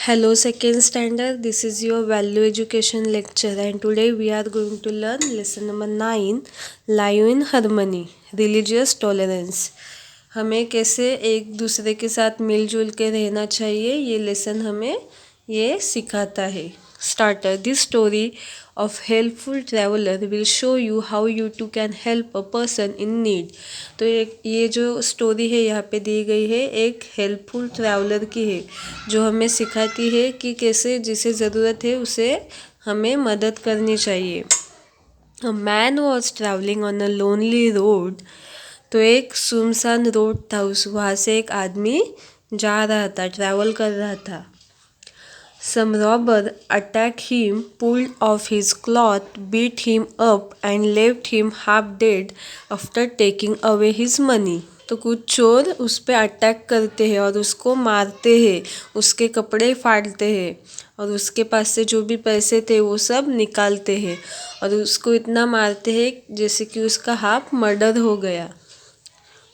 Hello, second standard. This is your value education lecture, and today we are going to learn lesson number 9, Live in Harmony, Religious Tolerance. हमें कैसे एक दूसरे के साथ मिलजुल के रहना चाहिए, ये लेसन हमें ये सिखाता है. Starter. This story of helpful traveler will show you how you too can help a person in need. तो ये जो स्टोरी है यहाँ पे दी गई है एक हेल्पफुल ट्रैवलर की है जो हमें सिखाती है कि कैसे जिसे ज़रूरत है उसे हमें मदद करनी चाहिए. A man was traveling on a lonely road. तो एक सुनसान रोड था, उस वहाँ से एक आदमी जा रहा था, ट्रैवल कर रहा था. Some robber attacked him, pulled off his cloth, beat him up and left him half dead after taking away his money. तो कुछ चोर उस पर अटैक करते हैं और उसको मारते हैं, उसके कपड़े फाड़ते हैं और उसके पास से जो भी पैसे थे वो सब निकालते हैं और उसको इतना मारते हैं जैसे कि उसका हाफ मर्डर हो गया.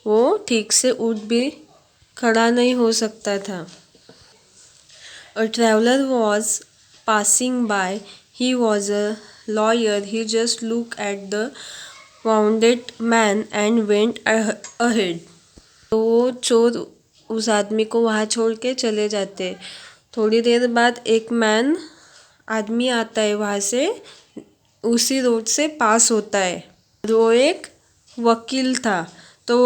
वो ठीक से उठ भी खड़ा नहीं हो सकता था. A traveler was passing by. He was a lawyer. He just looked at the wounded man and went ahead. तो वो चोर उस आदमी को वहाँ छोड़ के चले जाते. थोड़ी देर बाद एक आदमी आता है, वहाँ से उसी रोड से पास होता है. वो एक वकील था. तो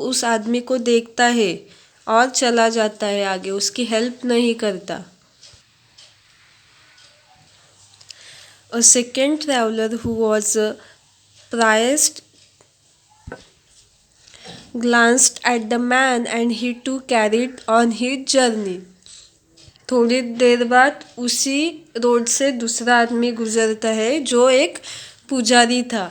उस आदमी को देखता है और चला जाता है आगे, उसकी हेल्प नहीं करता. A second traveler who was priest glanced at the man and he too carried on his journey. थोड़ी देर बाद उसी रोड से दूसरा आदमी गुजरता है जो एक पुजारी था.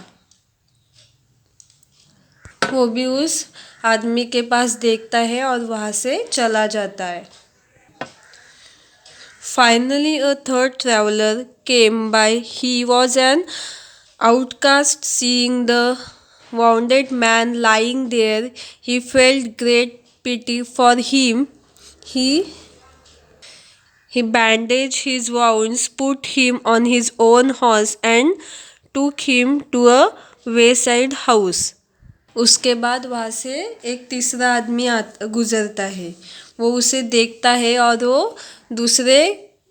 वो भी उस आदमी के पास देखता है और वहाँ से चला जाता है. Finally, a third traveler came by. He was an outcast. Seeing the wounded man lying there, he felt great pity for him. He bandaged his wounds, put him on his own horse, and took him to a wayside house. उसके बाद वहाँ से एक तीसरा आदमी गुजरता है. वो उसे देखता है और वो दूसरे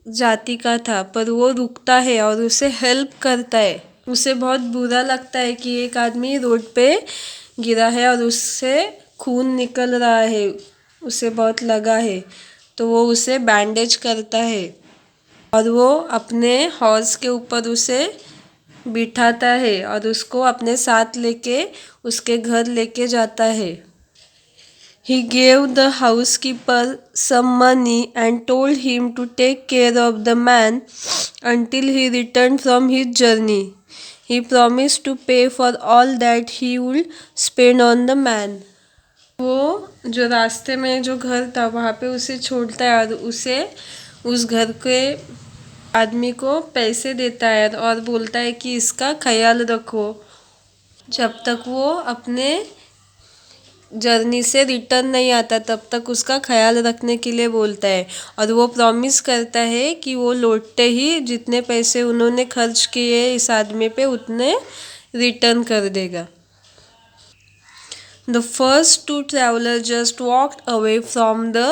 जाति का था, पर वो रुकता है और उसे हेल्प करता है. उसे बहुत बुरा लगता है कि एक आदमी रोड पे गिरा है और उससे खून निकल रहा है, उसे बहुत लगा है. तो वो उसे बैंडेज करता है और वो अपने हॉर्स के ऊपर उसे बिठाता है और उसको अपने साथ लेके उसके घर लेके जाता है. He gave the housekeeper some money and told him to take care of the man until he returned from his journey. He promised to pay for all that he would spend on the man. वो जो रास्ते में जो घर था वहाँ पे उसे छोड़ता है और उसे उस घर के आदमी को पैसे देता है और बोलता है कि इसका ख्याल रखो जब तक वो अपने जर्नी से रिटर्न नहीं आता, तब तक उसका ख्याल रखने के लिए बोलता है. और वो प्रॉमिस करता है कि वो लौटते ही जितने पैसे उन्होंने खर्च किए इस आदमी पे उतने रिटर्न कर देगा. The first two travelers just walked away from the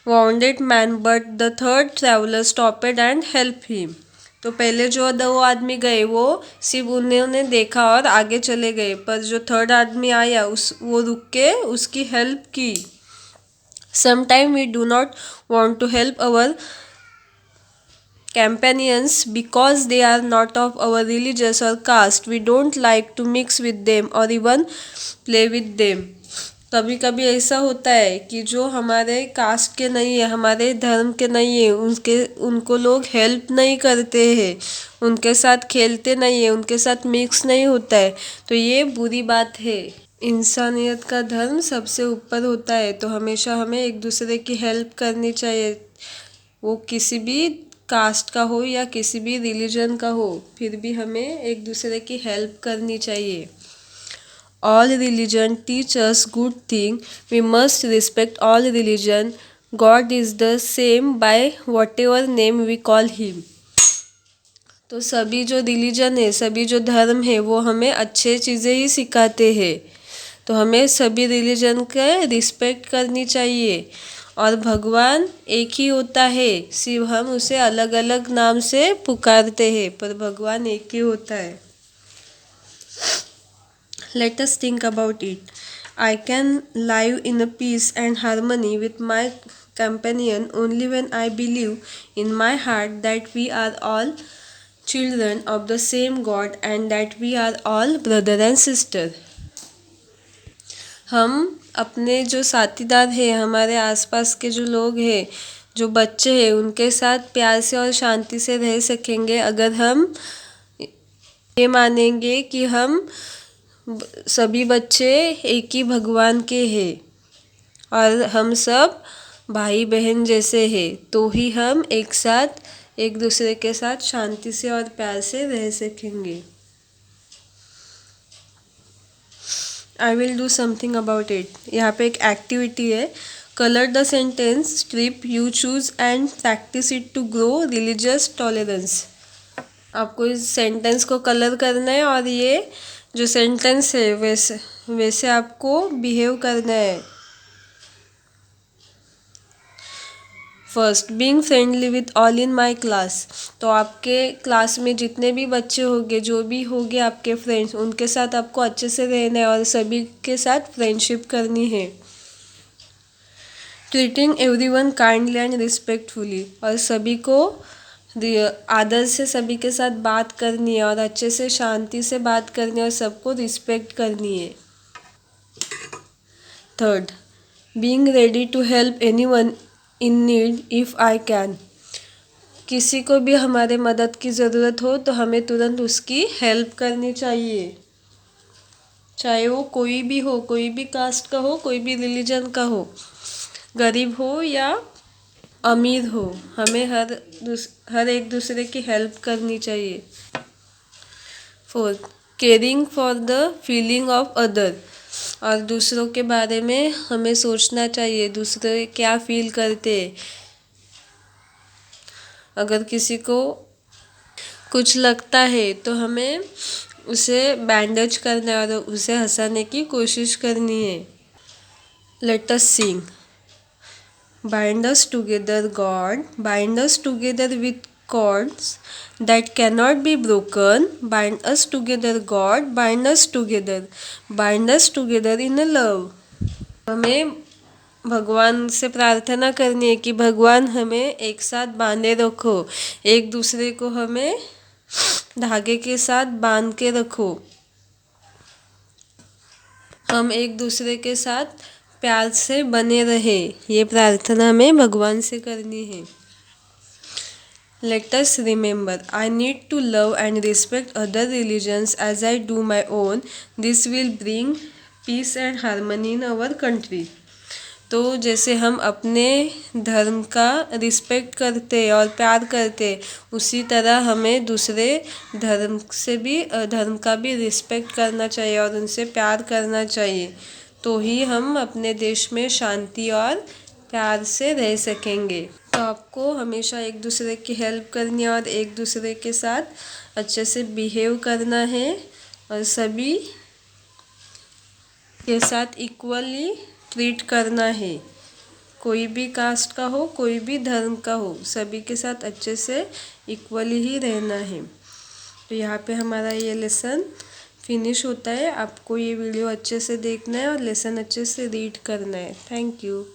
wounded man, but the third traveler stopped and helped him. तो पहले जो दो आदमी गए वो सिर्फ उन्होंने देखा और आगे चले गए, पर जो थर्ड आदमी आया वो रुक के उसकी हेल्प की. Sometimes we do not want to help our companions because they are not of our religious or caste. We don't like to mix with them or even play with them. कभी कभी ऐसा होता है कि जो हमारे cast के नहीं है, हमारे धर्म के नहीं है, उनको लोग हेल्प नहीं करते हैं, उनके साथ खेलते नहीं है, उनके साथ मिक्स नहीं होता है. तो ये बुरी बात है. इंसानियत का धर्म सबसे ऊपर होता है, तो हमेशा हमें एक दूसरे की हेल्प करनी चाहिए. वो किसी भी कास्ट का हो या किसी भी रिलीजन का हो, फिर भी हमें एक दूसरे की हेल्प करनी चाहिए. All religion teach us good thing. We must respect all religion, god is the same by whatever name we call him. तो सभी जो रिलीजन है, सभी जो धर्म है, वो हमें अच्छे चीज़ें ही सिखाते हैं। तो हमें सभी रिलीजन के रिस्पेक्ट करनी चाहिए। और भगवान एक ही होता है, सिर्फ हम उसे अलग अलग नाम से पुकारते हैं, पर भगवान एक ही होता है। Let us think about it. I can live in a peace and harmony with my companion only when I believe in my heart that we are all children of the same God and that we are all brother and sister. हम अपने जो साथीदार हैं, हमारे आसपास के जो लोग हैं, जो बच्चे हैं, उनके साथ प्यार से और शांति से रह सकेंगे अगर हम ये मानेंगे कि हम सभी बच्चे एक ही भगवान के हैं और हम सब भाई बहन जैसे हैं। तो ही हम एक साथ एक दूसरे के साथ शांति से और प्यार से रह सकेंगे। I will do something about it. यहाँ पे एक एक्टिविटी है, colour the sentence strip you choose and practise it to grow religious tolerance. आपको इस सेंटेंस को कलर करना है और ये जो सेंटेंस है वैसे वैसे आपको बिहेव करना है। First, being friendly with all in my class. तो आपके क्लास में जितने भी बच्चे होंगे, जो भी होंगे आपके फ्रेंड्स, उनके साथ आपको अच्छे से रहना है और सभी के साथ फ्रेंडशिप करनी है। Treating everyone kindly and respectfully. और सभी को आदर से सभी के साथ बात करनी है और अच्छे से शांति से बात करनी है और सबको रिस्पेक्ट करनी है। Third, being ready to help anyone in need if I can. किसी को भी हमारे मदद की ज़रूरत हो तो हमें तुरंत उसकी हेल्प करनी चाहिए, चाहे वो कोई भी हो, कोई भी कास्ट का हो, कोई भी रिलीजन का हो, गरीब हो या अमीर हो, हमें हर एक दूसरे की हेल्प करनी चाहिए। Fourth, caring for the feeling of other. और दूसरों के बारे में हमें सोचना चाहिए, दूसरे क्या फील करते। अगर किसी को कुछ लगता है तो हमें उसे बैंडेज करना है और उसे हंसाने की कोशिश करनी है। Let us Singh. Bind us together, God, bind us together with cords that cannot be broken. Bind us together, God, bind us together in a love. हमें भगवान से प्रार्थना करनी है कि भगवान हमें एक साथ बांधे रखो, एक दूसरे को हमें धागे के साथ बांध के रखो। हम एक दूसरे के साथ प्यार से बने रहे, ये प्रार्थना हमें भगवान से करनी है। Let us remember, I need to love and respect other religions as I do my own. This will bring peace and harmony in our country. तो जैसे हम अपने धर्म का रिस्पेक्ट करते और प्यार करते, उसी तरह हमें दूसरे धर्म का भी रिस्पेक्ट करना चाहिए और उनसे प्यार करना चाहिए। तो ही हम अपने देश में शांति और प्यार से रह सकेंगे। तो आपको हमेशा एक दूसरे की हेल्प करनी है और एक दूसरे के साथ अच्छे से बिहेव करना है और सभी के साथ इक्वली ट्रीट करना है। कोई भी कास्ट का हो, कोई भी धर्म का हो, सभी के साथ अच्छे से इक्वली ही रहना है। तो यहाँ पे हमारा ये लेसन फिनिश होता है। आपको ये वीडियो अच्छे से देखना है और लेसन अच्छे से रीड करना है। Thank you.